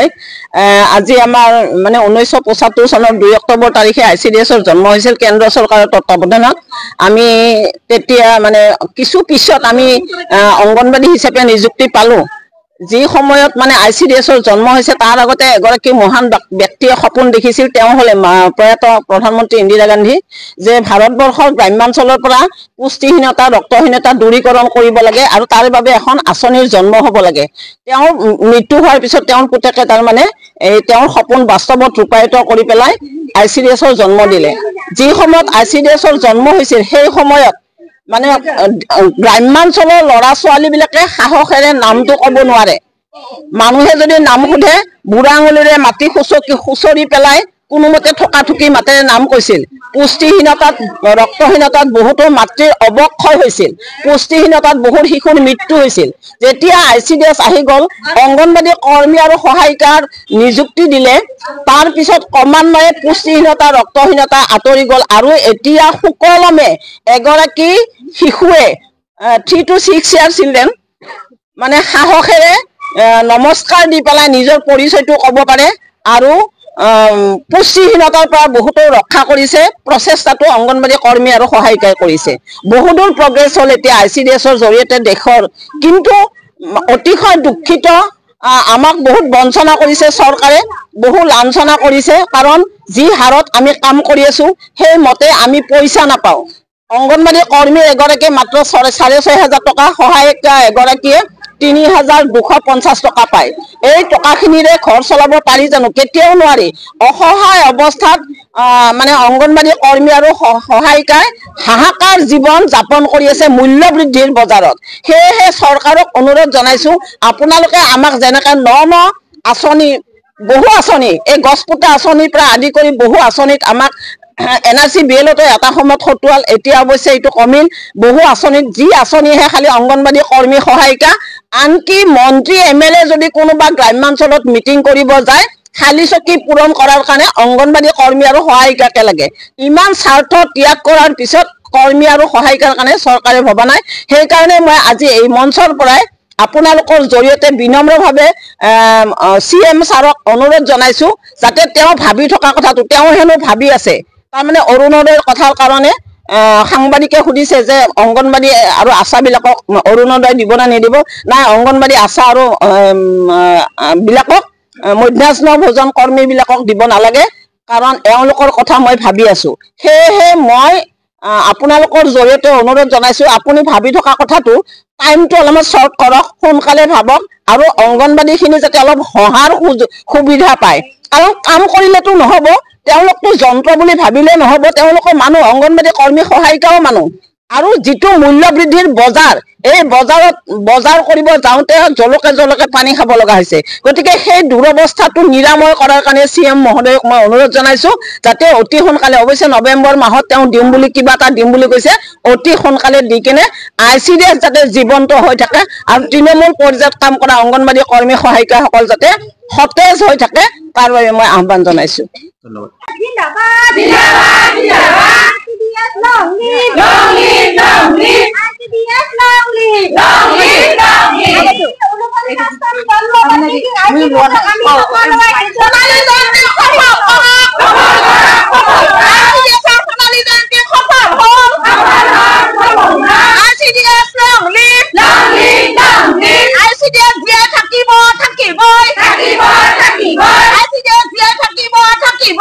তাইক আজি আমাৰ মানে 1975 চনৰ 2 অক্টোবৰ তাৰিখে ICDSৰ জন্ম হৈছিল কেন্দ্ৰ চৰকাৰৰ তত্ত্বাৱধানত আমি তেতিয়া মানে কিছু পিছত আমি অংগনবাদী হিচাপে নিযুক্তি পালো যি সময়ত মানে ICDSৰ জন্ম হৈছে তাৰ আগতে এগৰাকী মহান ব্যক্তিয়ে সপোন দেখিছিল তেওঁ হলে প্ৰয়াত প্ৰধানমন্ত্ৰী ইন্দিৰা গান্ধী যে ভাৰতবৰ্ষৰ গ্ৰামাঞ্চলৰ পৰা পুষ্টিহীনতা ৰক্তহীনতা দূৰীকৰণ কৰিব লাগে আৰু তাৰ বাবে এখন আঁচনিৰ জন্ম হ'ব লাগে তেওঁৰ মৃত্যু হোৱাৰ পিছত তেওঁৰ পুতেকে তাৰ মানে এই তেওঁৰ সপোন বাস্তৱত ৰূপায়িত কৰি পেলাই ICDSৰ জন্ম দিলে যি সময়ত ICDSৰ জন্ম হৈছিল সেই সময়ত মানে গ্ৰামাঞ্চলৰ ল'ৰা ছোৱালী বিলাকে সাহসেৰে নামটো ক'ব নোৱাৰে মানুহে যদি নাম সোধে বুঢ়া আঙুলিৰে মাটি খুচৰি পেলাই কোনোমতে ঠকাঠুকি মাতেৰে নাম কৈছিল পুষ্টিহীনতাত ৰক্তহীনতাত বহুতো মাতৃৰ অৱক্ষয় হৈছিল পুষ্টিহীনতাত বহুত শিশুৰ মৃত্যু হৈছিল যেতিয়া ICDS আহি গল অংগনবাদী কৰ্মী আৰু সহায়িকাৰ নিযুক্তি দিলে তাৰ পিছত ক্ৰমান্বয়ে পুষ্টিহীনতা ৰক্তহীনতা আঁতৰি গল আৰু এতিয়া সুকলমে এগৰাকী শিশুৱে 3 to 6 year children মানে সাহসেৰে নমস্কাৰ দি পেলাই নিজৰ পৰিচয়টো ক'ব পাৰে আৰু পুষ্টিহীনতাৰ পৰা বহুতো ৰক্ষা কৰিছে প্ৰচেষ্টাটো অংগনবাদী কৰ্মী আৰু সহায়িকাই কৰিছে বহুদূৰ প্ৰগ্ৰেছ হ'ল এতিয়া ICDSৰ জৰিয়তে দেশৰ কিন্তু অতিশয় দুখিত আমাক বহুত বঞ্চনা কৰিছে চৰকাৰে বহু লাঞ্ছনা কৰিছে কাৰণ যি হাৰত আমি কাম কৰি আছো সেই মতে আমি পইচা নাপাওঁ অংগনবাদী কৰ্মী এগৰাকী মাত্ৰ 6,500 টকা সহায়িকা এগৰাকীয়ে 3,250 টকা পায় এই টকাখিনিৰে ঘৰ চলাব পাৰি জানো কেতিয়াও নোৱাৰি অসহায় অৱস্থাত মানে অংগনবাদী কৰ্মী আৰু সহায়িকাই হাহাকাৰ জীৱন যাপন কৰি আছে মূল্য বৃদ্ধিৰ বজাৰত সেয়েহে চৰকাৰক অনুৰোধ জনাইছো আপোনালোকে আমাক যেনেকৈ ন আঁচনি বহু আঁচনি এই গছপুতা আঁচনিৰ পৰা আদি কৰি বহু আঁচনিত আমাক NRC BLতো এটা সময়ত খটুৱাল এতিয়া অৱশ্যে এইটো কমিল বহু আঁচনিত যি আঁচনিহে খালি অংগনবাদী কৰ্মী সহায়িকা আনকি মন্ত্ৰী MLA যদি কোনোবা গ্ৰামাঞ্চলত মিটিং কৰিব যায় খালি চকী পূৰণ কৰাৰ কাৰণে অংগনবাদী কৰ্মী আৰু সহায়িকাকে লাগে ইমান স্বাৰ্থ ত্যাগ কৰাৰ পিছত কৰ্মী আৰু সহায়িকাৰ কাৰণে চৰকাৰে ভবা নাই সেই কাৰণে মই আজি এই মঞ্চৰ পৰাই আপোনালোকৰ জৰিয়তে বিনম্ৰভাৱে CM ছাৰক অনুৰোধ জনাইছো যাতে তেওঁ ভাবি থকা কথাটো তেওঁ হেনো ভাবি আছে তাৰ মানে অৰুণোদয়ৰ কথাৰ কাৰণে সাংবাদিকে সুধিছে যে অংগনবাদী আৰু আশা বিলাকক অৰুণোদয় দিব না নিদিব নাই অংগনবাদী আশা আৰু বিলাকক মধ্যাহ্ন ভোজন কৰ্মী বিলাকক দিব নালাগে কাৰণ এওঁলোকৰ কথা মই ভাবি আছো সেয়েহে মই আপোনালোকৰ জৰিয়তে অনুৰোধ জনাইছো আপুনি ভাবি থকা কথাটো টাইমটো অলপমান শৰ্ট কৰক সোনকালে ভাবক আৰু অংগনবাদীখিনি যাতে অলপ সহায়ৰ সুবিধা পায় কাৰণ কাম কৰিলেতো নহব তেওঁলোকতো যন্ত্ৰ বুলি ভাবিলে নহব তেওঁলোকৰ মানুহ অংগনবাদী কৰ্মী সহায়িকাও মানুহ আৰু যিটো মূল্য বৃদ্ধিৰ বজাৰ এই বজাৰ কৰিব যাওঁতে জলকে পানী খাব লগা হৈছে গতিকে সেই দুৰৱস্থাটো নিৰাময় কৰাৰ কাৰণে CM মহোদয়ক মই অনুৰোধ জনাইছো যাতে অতি সোনকালে অৱশ্যে নৱেম্বৰ মাহত তেওঁ দিম বুলি কিবা এটা দিম বুলি কৈছে অতি সোনকালে দি কিনে ICDS যাতে জীৱন্ত হৈ থাকে আৰু তৃণমূল পৰ্যায়ত কাম কৰা অংগনবাদী কৰ্মী সহায়িকাসকল যাতে সতেজ হৈ থাকে তাৰ বাবে মই আহ্বান জনাইছো ধন্যবাদ থাকিব